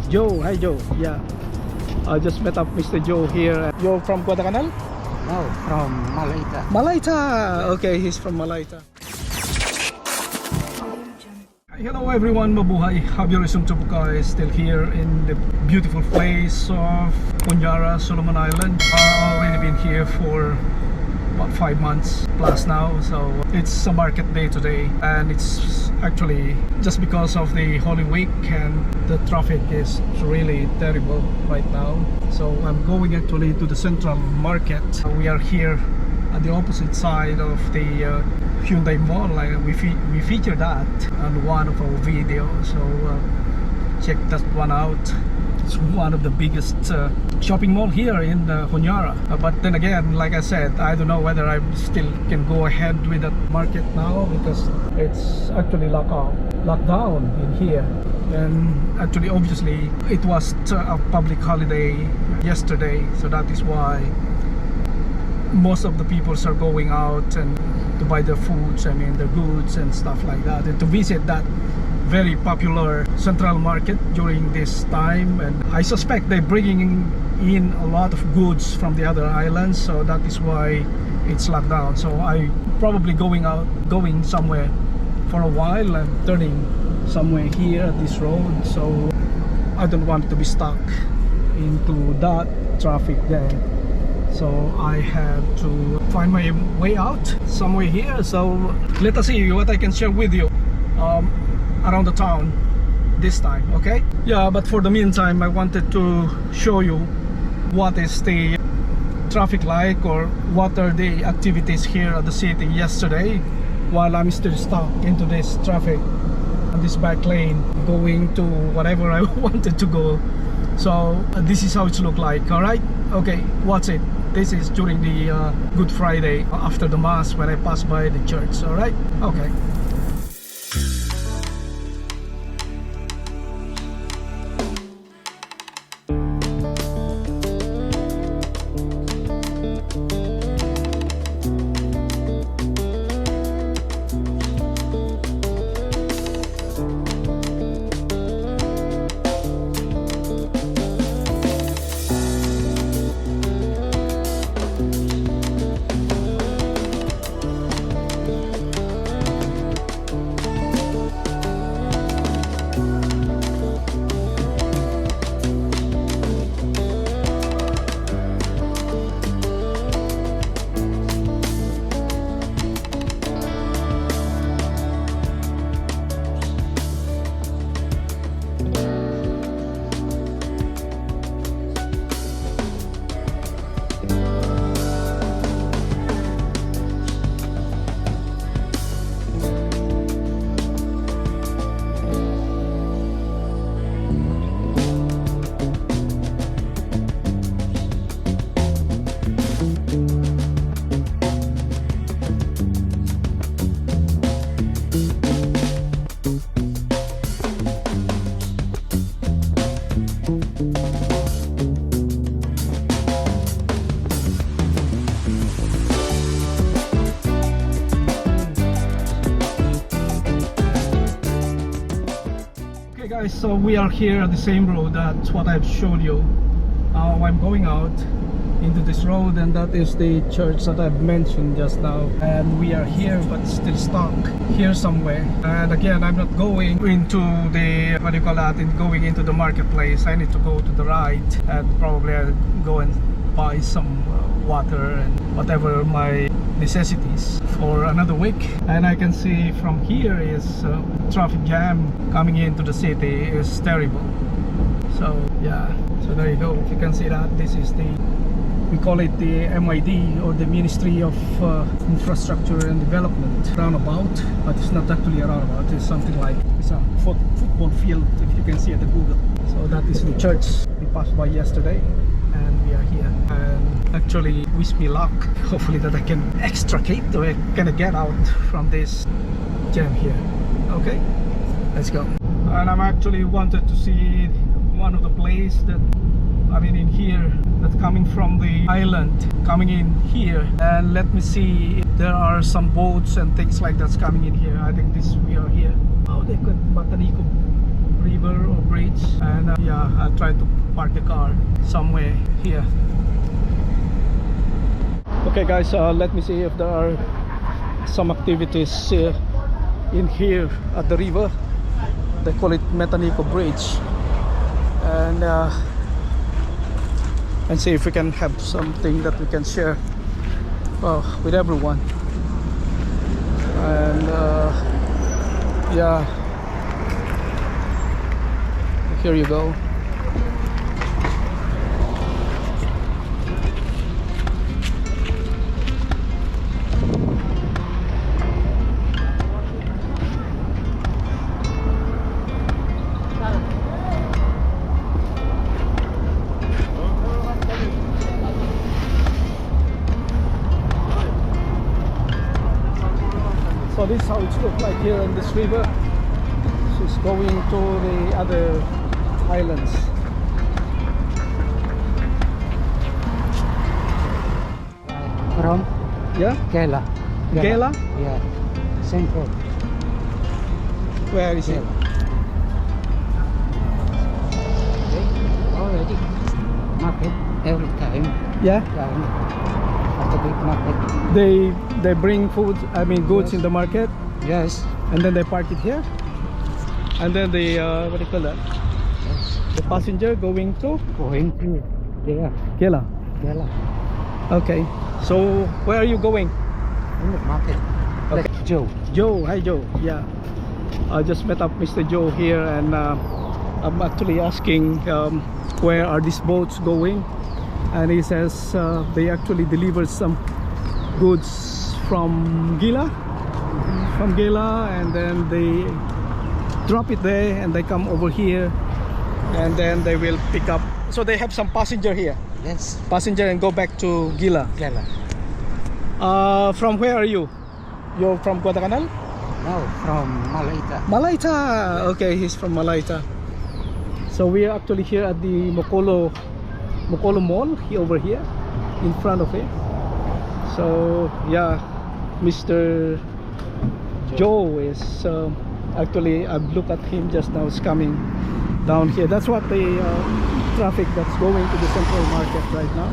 Joe. Hi Joe. Yeah, I just met up Mr. Joe here. You're from Guadalcanal? No, from Malaita. Malaita. Okay, he's from Malaita. Hello everyone, mabuhay. Javier Sumtubuka is still here in the beautiful place of Honiara'S, Solomon Island. I've already been here for about 5 months plus now, so it's a market day today, and it's actually just because of the Holy Week and the traffic is really terrible right now. So I'm going actually to the central market. We are here at the opposite side of the Hyundai Mall. We featured that on one of our videos, so check that one out. It's one of the biggest shopping mall here in Honiara. But then again, like I said, I don't know whether I still can go ahead with that market now, because it's actually locked down in here. And actually, obviously, it was a public holiday yesterday, so that is why most of the people are going out and to buy their foods, I mean their goods and stuff like that, and to visit that very popular central market during this time. And I suspect they're bringing in a lot of goods from the other islands, so that is why it's locked down. So I probably going somewhere for a while. I'm turning somewhere here at this road, so I don't want to be stuck into that traffic there. So I have to find my way out somewhere here. So let us see what I can share with you around the town this time, okay? Yeah, but for the meantime, I wanted to show you what is the traffic like, or what are the activities here at the city yesterday, while I'm still stuck into this traffic on this back lane going to whatever I wanted to go. So this is how it looked like. All right, okay, what's it? This is during the Good Friday after the Mass, when I pass by the church. All right, okay. Guys, so we are here at the same road. That's what I've shown you. I'm going out into this road, and that is the church that I've mentioned just now. And we are here, but still stuck here somewhere. And again, I'm not going into the, what do you call that, going into the marketplace. I need to go to the right, and probably I'll go and buy some water and whatever my necessities for another week. And I can see from here is traffic jam coming into the city is terrible. So yeah, so there you go. If you can see that, this is the, we call it the MID, or the Ministry of Infrastructure and Development roundabout, but it's not actually a roundabout. It's something like, it's a football field, if you can see at the Google. So that is the church we passed by yesterday, and we are here. And actually, wish me luck, hopefully that I can extricate, or I can get out from this jam here. Okay, let's go. And I'm actually wanted to see one of the place that, I mean, in here, that's coming from the island, coming in here. And let me see if there are some boats and things like that's coming in here. I think this, we are here. Oh, they got Mataniko River or bridge, and yeah, I'll try to park the car somewhere here. Okay guys, let me see if there are some activities in here at the river. They call it Mataniko Bridge, and see if we can have something that we can share with everyone. And yeah, here you go. So this is how it looks like here on this river. She's going to the other islands. From Yeah? Gela. Gela? Yeah. Same road. Where is it? Gela. Okay. Already. Market every time. Yeah? Down at the big market. They bring food, I mean goods in the market, Yes. and then they park it here. And then the what do you call that? Yes. The passenger going to Going to there. Gela. Gela. Okay. So where are you going? In the market. Okay. Like Joe. Joe, hi Joe. Yeah, I just met up Mr. Joe here, and I'm actually asking where are these boats going, and he says they actually delivered some goods from Gila, and then they drop it there, and they come over here, and then they will pick up. So they have some passenger here, Yes. passenger, and go back to Gila. Gela. From where are you? You're from Guadalcanal? No, from Malaita. Malaita. Okay, he's from Malaita. So we are actually here at the Mokolo Mall over here in front of it. So yeah, Mr. Joe is actually, I've looked at him just now, is coming down here. That's what the traffic that's going to the central market right now.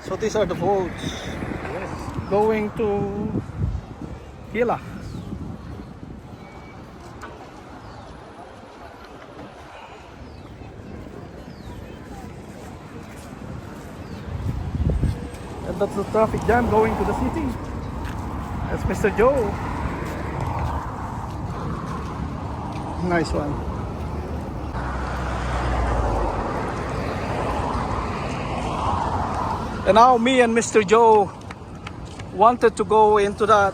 So these are the boats going to Gila. And that's the traffic jam going to the city. That's Mr. Joe. Nice one. And now me and Mr. Joe wanted to go into that.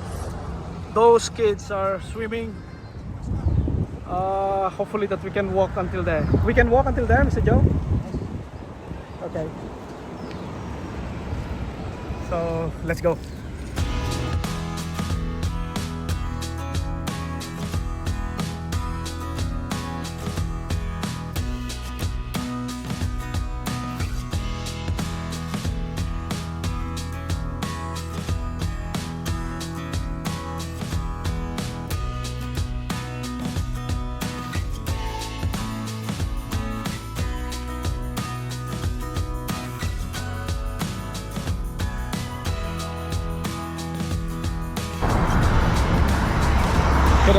Those kids are swimming. Hopefully that we can walk until there. We can walk until there, Mr. Joe? Okay. So let's go.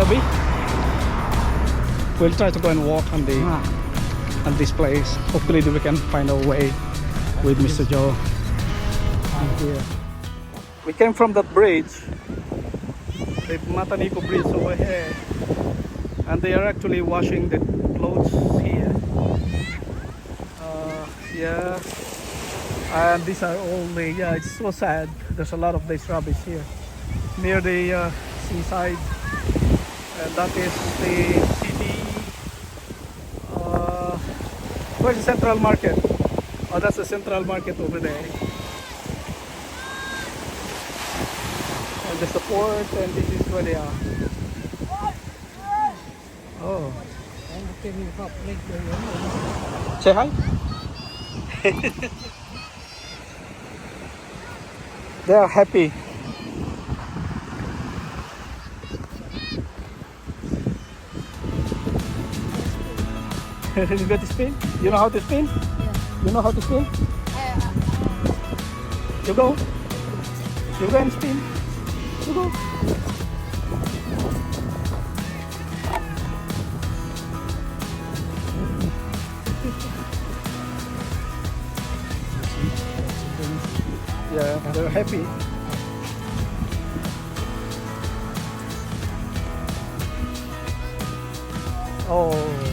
Be? We'll try to go and walk on this place. Hopefully we can find our way with Mr. Joe. Here. We came from that bridge, the Mataniko Bridge over here, and they are actually washing the clothes here. Yeah, and these are all the, yeah, it's so sad. There's a lot of this rubbish here near the seaside. And that is the city. Where's the central market? Oh, that's the central market over there. And there's the port, and this is where they are. Oh. Say hi. They are happy. You got to spin? You know how to spin? Yeah. You know how to spin? You go. You go and spin. You go. Yeah, they're happy. Oh.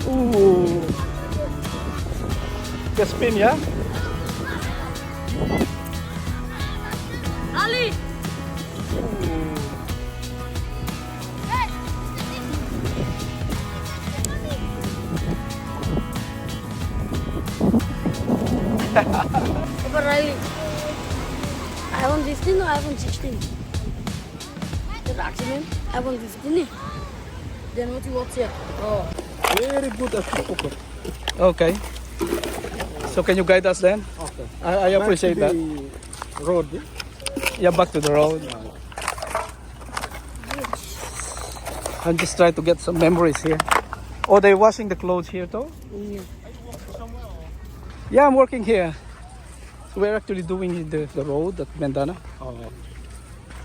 Ooh. Just spin, yeah? Ali! But iPhone 15 or iPhone 16? The maximum iPhone 15. Then what you watch here? Oh. Very good at poker. Okay. So can you guide us then? Okay. I appreciate that. Road. Yeah, back to the road. I'm just trying to get some memories here. Oh, they're washing the clothes here too? Yeah. Yeah, I'm working here. So we're actually doing the road at Mendana.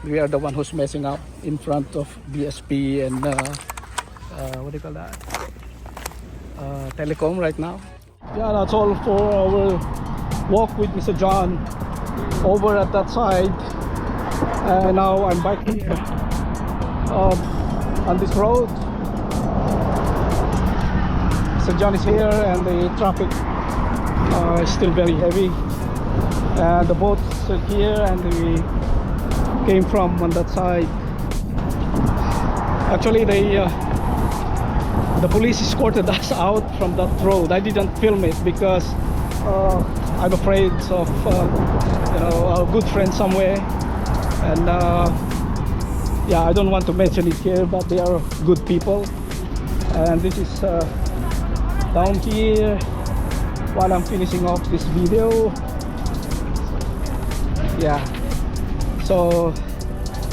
We are the one who's messing up in front of BSP and what do you call that? Telecom right now. Yeah, that's all for our walk with Mr. John over at that side. Now I'm back here on this road. Mr. John is here and the traffic is still very heavy. And the boats are here and we came from on that side. Actually, the police escorted us out from that road. I didn't film it because I'm afraid of our good friend somewhere, and yeah, I don't want to mention it here, but they are good people. And this is down here while I'm finishing off this video. Yeah, so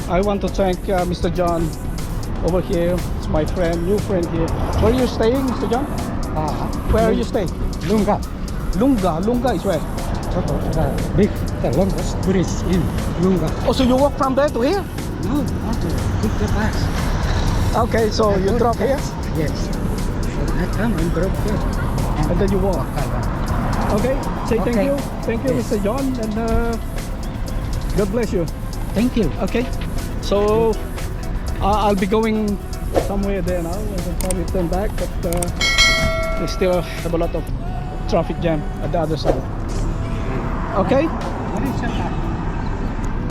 I want to thank Mr. John over here. It's my friend, new friend here. Where are you staying, Mr. John? Where are you staying? Lunga. Lunga is where? The longest bridge in Lunga. Oh, so you walk from there to here? No, not to pick the bus. Okay, so you drop here Yes. So I come and drop here. and then you walk. Okay, say thank Okay. you. Thank you, Yes. Mr. John, and God bless you. Thank you. Okay, so I'll be going somewhere there now and then probably turn back, but we still have a lot of traffic jam at the other side. Okay, What is your car?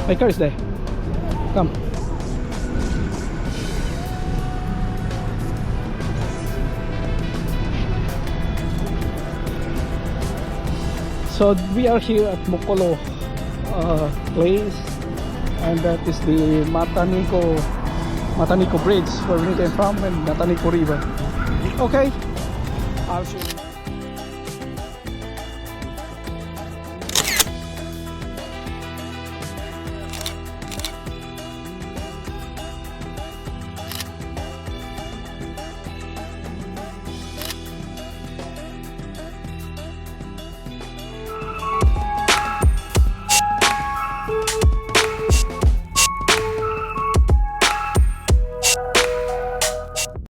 my car is there. Come. So we are here at Mokolo place, and that is the Mataniko Bridge where we came from, and Mataniko River. Okay, I'll show you.